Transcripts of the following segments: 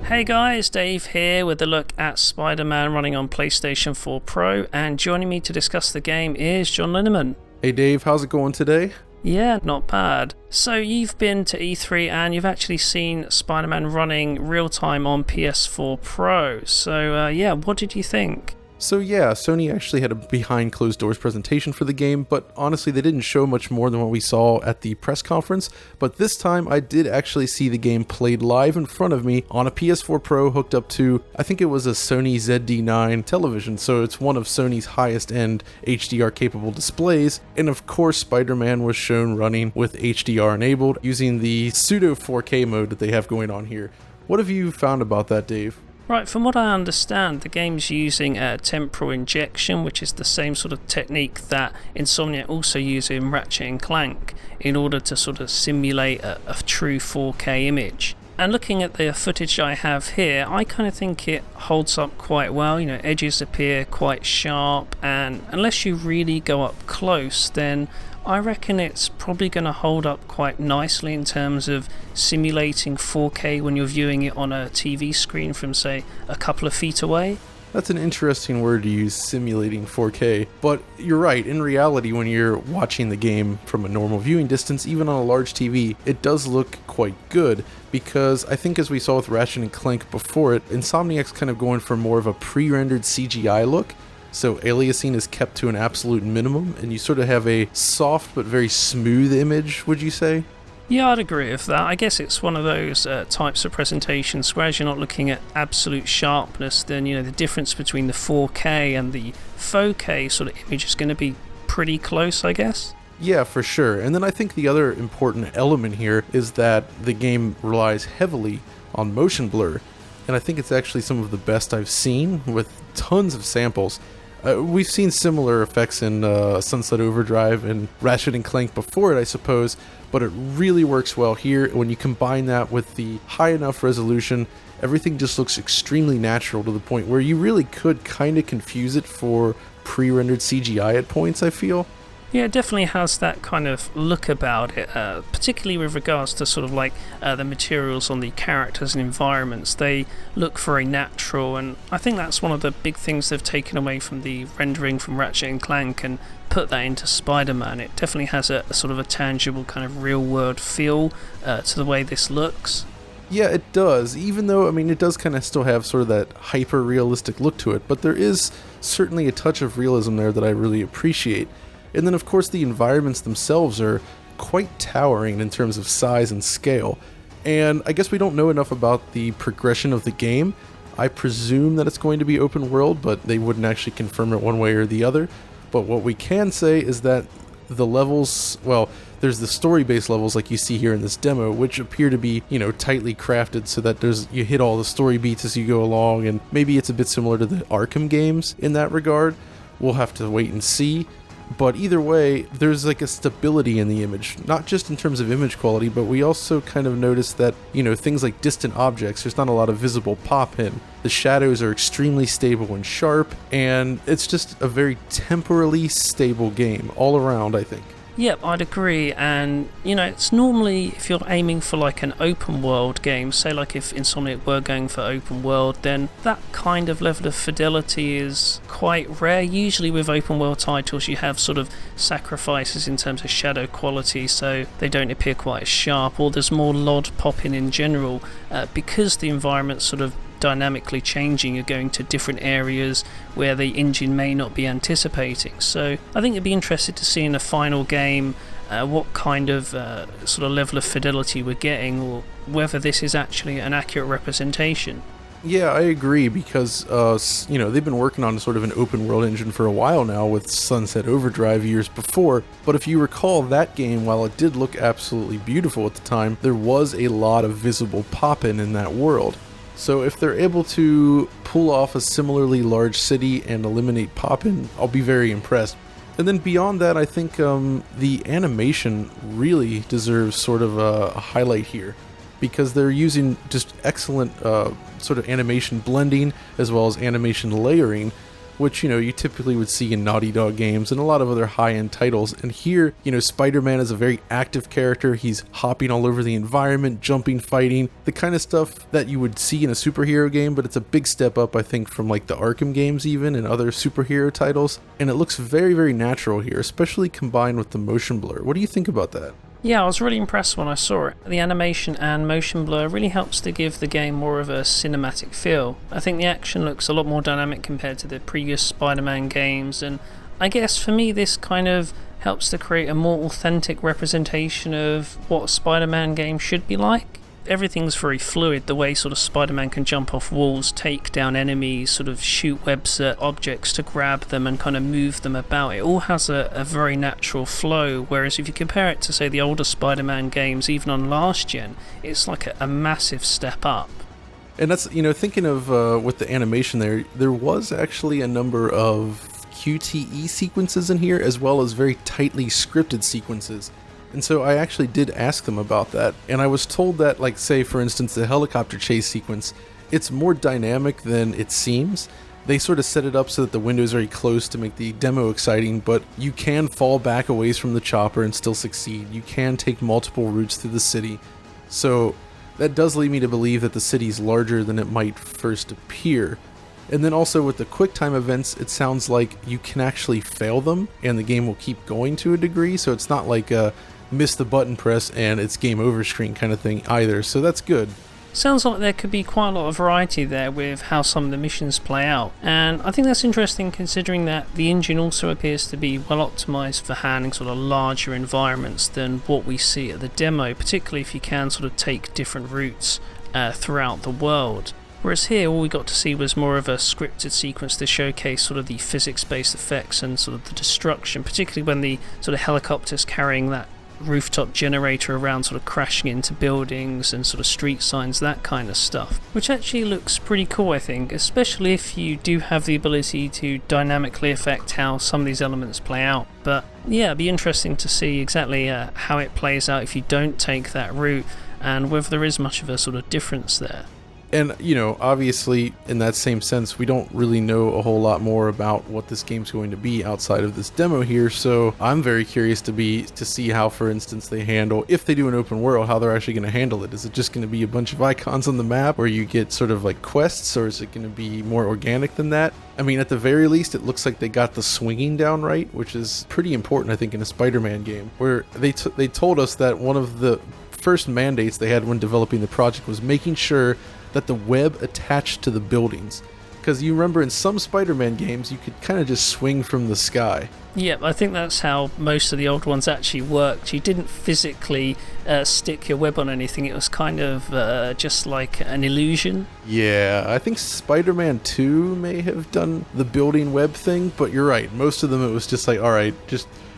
Hey guys, Dave here with a look at Spider-Man running on PlayStation 4 Pro, and joining me to discuss the game is John Linneman. Hey Dave, how's it going today? Yeah, not bad. So you've been to E3 and you've actually seen Spider-Man running real-time on PS4 Pro. So what did you think? So yeah, Sony actually had a behind closed doors presentation for the game, but honestly they didn't show much more than what we saw at the press conference. But this time I did actually see the game played live in front of me on a PS4 Pro hooked up to, I think it was a Sony ZD9 television, so it's one of Sony's highest end HDR capable displays. And of course Spider-Man was shown running with HDR enabled using the pseudo 4K mode that they have going on here. What have you found about that, Dave? Right, from what I understand, the game's using temporal injection, which is the same sort of technique that Insomniac also use in Ratchet & Clank in order to sort of simulate a true 4K image. And looking at the footage I have here, I kind of think it holds up quite well. You know, edges appear quite sharp, and unless you really go up close, then I reckon it's probably going to hold up quite nicely in terms of simulating 4K when you're viewing it on a TV screen from, say, a couple of feet away. That's an interesting word to use, simulating 4K, but you're right, in reality when you're watching the game from a normal viewing distance, even on a large TV, it does look quite good, because I think as we saw with Ratchet & Clank before it, Insomniac's kind of going for more of a pre-rendered CGI look. So aliasing is kept to an absolute minimum, and you sort of have a soft but very smooth image, would you say? Yeah, I'd agree with that. I guess it's one of those types of presentations, whereas you're not looking at absolute sharpness, then the difference between the 4K and the 4K sort of image is going to be pretty close, I guess. Yeah, for sure. And then I think the other important element here is that the game relies heavily on motion blur, and I think it's actually some of the best I've seen, with tons of samples. We've seen similar effects in Sunset Overdrive and Ratchet & Clank before it, I suppose, but it really works well here. When you combine that with the high enough resolution, everything just looks extremely natural to the point where you really could kind of confuse it for pre-rendered CGI at points, I feel. Yeah, it definitely has that kind of look about it, particularly with regards to sort of like the materials on the characters and environments. They look very natural, and I think that's one of the big things they've taken away from the rendering from Ratchet & Clank and put that into Spider-Man. It definitely has a sort of a tangible kind of real-world feel to the way this looks. Yeah, it does, even though, it does kind of still have sort of that hyper-realistic look to it, but there is certainly a touch of realism there that I really appreciate. And then of course the environments themselves are quite towering in terms of size and scale. And I guess we don't know enough about the progression of the game. I presume that it's going to be open world, but they wouldn't actually confirm it one way or the other. But what we can say is that the levels, well, there's the story-based levels like you see here in this demo, which appear to be, tightly crafted so that you hit all the story beats as you go along, and maybe it's a bit similar to the Arkham games in that regard. We'll have to wait and see. But either way, there's like a stability in the image, not just in terms of image quality, but we also kind of notice that, things like distant objects, there's not a lot of visible pop in. The shadows are extremely stable and sharp, and it's just a very temporally stable game all around, I think. Yep, I'd agree, and it's normally, if you're aiming for like an open world game, say like if Insomniac were going for open world, then that kind of level of fidelity is quite rare. Usually with open world titles you have sort of sacrifices in terms of shadow quality, so they don't appear quite as sharp, or there's more LOD popping in general, because the environment's sort of dynamically changing. You're going to different areas where the engine may not be anticipating. So I think it'd be interested to see in a final game what kind of sort of level of fidelity we're getting, or whether this is actually an accurate representation. Yeah, I agree, because they've been working on sort of an open world engine for a while now with Sunset Overdrive years before, but if you recall that game, while it did look absolutely beautiful at the time, there was a lot of visible pop-in that world. So if they're able to pull off a similarly large city and eliminate pop-in, I'll be very impressed. And then beyond that, I think the animation really deserves sort of a highlight here, because they're using just excellent sort of animation blending as well as animation layering which, you typically would see in Naughty Dog games and a lot of other high-end titles. And here, Spider-Man is a very active character. He's hopping all over the environment, jumping, fighting, the kind of stuff that you would see in a superhero game, but it's a big step up, I think, from like the Arkham games even and other superhero titles. And it looks very, very natural here, especially combined with the motion blur. What do you think about that? Yeah, I was really impressed when I saw it. The animation and motion blur really helps to give the game more of a cinematic feel. I think the action looks a lot more dynamic compared to the previous Spider-Man games, and I guess for me this kind of helps to create a more authentic representation of what a Spider-Man game should be like. Everything's very fluid, the way sort of Spider-Man can jump off walls, take down enemies, sort of shoot webs at objects to grab them and kind of move them about. It all has a very natural flow, whereas if you compare it to, say, the older Spider-Man games, even on last gen, it's like a massive step up. And that's, thinking of with the animation there was actually a number of QTE sequences in here, as well as very tightly scripted sequences. And so I actually did ask them about that, and I was told that, like, say, for instance, the helicopter chase sequence, it's more dynamic than it seems. They sort of set it up so that the window is very close to make the demo exciting, but you can fall back a ways from the chopper and still succeed. You can take multiple routes through the city. So that does lead me to believe that the city's larger than it might first appear. And then also with the QuickTime events, it sounds like you can actually fail them, and the game will keep going to a degree, so it's not like a miss the button press and it's game over screen kind of thing either, so that's good. Sounds like there could be quite a lot of variety there with how some of the missions play out, and I think that's interesting considering that the engine also appears to be well optimized for handling sort of larger environments than what we see at the demo, particularly if you can sort of take different routes throughout the world. Whereas here all we got to see was more of a scripted sequence to showcase sort of the physics-based effects and sort of the destruction, particularly when the sort of helicopters carrying that rooftop generator around sort of crashing into buildings and sort of street signs, that kind of stuff, which actually looks pretty cool, I think, especially if you do have the ability to dynamically affect how some of these elements play out. But yeah, it'd be interesting to see exactly how it plays out if you don't take that route and whether there is much of a sort of difference there. And, obviously, in that same sense, we don't really know a whole lot more about what this game's going to be outside of this demo here, so I'm very curious to see how, for instance, they handle, if they do an open world, how they're actually going to handle it. Is it just going to be a bunch of icons on the map where you get sort of like quests, or is it going to be more organic than that? I mean, at the very least, it looks like they got the swinging down right, which is pretty important, I think, in a Spider-Man game, where they told us that one of the first mandates they had when developing the project was making sure that the web attached to the buildings. Because you remember in some Spider-Man games, you could kind of just swing from the sky. Yep, I think that's how most of the old ones actually worked. You didn't physically stick your web on anything. It was kind of just like an illusion. Yeah, I think Spider-Man 2 may have done the building web thing, but you're right. Most of them it was just like, alright,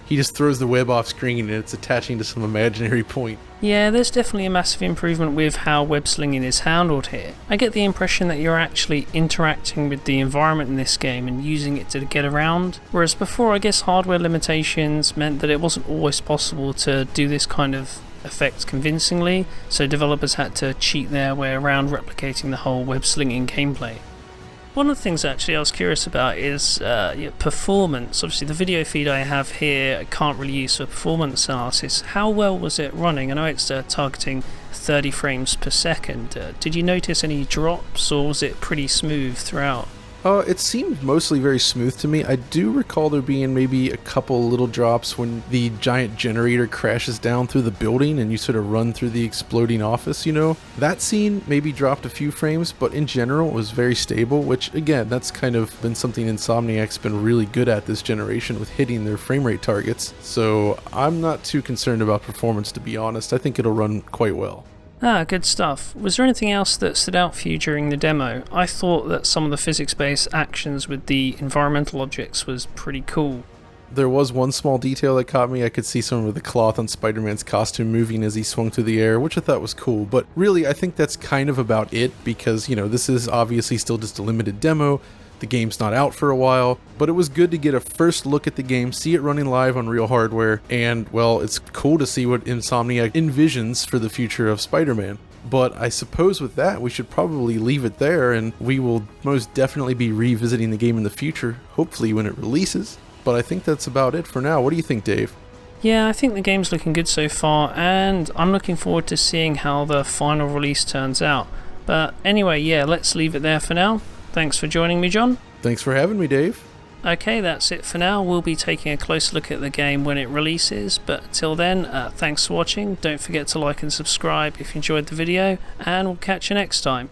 he just throws the web off screen and it's attaching to some imaginary point. Yeah, there's definitely a massive improvement with how web slinging is handled here. I get the impression that you're actually interacting with the environment in this game and using it to get around, whereas before I guess hardware limitations meant that it wasn't always possible to do this kind of effect convincingly, so developers had to cheat their way around replicating the whole web slinging gameplay. One of the things actually I was curious about is performance. Obviously the video feed I have here I can't really use for performance analysis. How well was it running? I know it's targeting 30 frames per second. Did you notice any drops, or was it pretty smooth throughout? It seemed mostly very smooth to me. I do recall there being maybe a couple little drops when the giant generator crashes down through the building and you sort of run through the exploding office, That scene maybe dropped a few frames, but in general it was very stable, which again, that's kind of been something Insomniac's been really good at this generation with hitting their frame rate targets. So I'm not too concerned about performance, to be honest. I think it'll run quite well. Good stuff. Was there anything else that stood out for you during the demo? I thought that some of the physics-based actions with the environmental objects was pretty cool. There was one small detail that caught me. I could see some of the cloth on Spider-Man's costume moving as he swung through the air, which I thought was cool. But really, I think that's kind of about it, because, this is obviously still just a limited demo. The game's not out for a while, but it was good to get a first look at the game, see it running live on real hardware, and, well, it's cool to see what Insomniac envisions for the future of Spider-Man. But I suppose with that, we should probably leave it there, and we will most definitely be revisiting the game in the future, hopefully when it releases. But I think that's about it for now. What do you think, Dave? Yeah, I think the game's looking good so far, and I'm looking forward to seeing how the final release turns out. But anyway, yeah, let's leave it there for now. Thanks for joining me, John. Thanks for having me, Dave. Okay, that's it for now. We'll be taking a close look at the game when it releases, but until then, thanks for watching. Don't forget to like and subscribe if you enjoyed the video, and we'll catch you next time.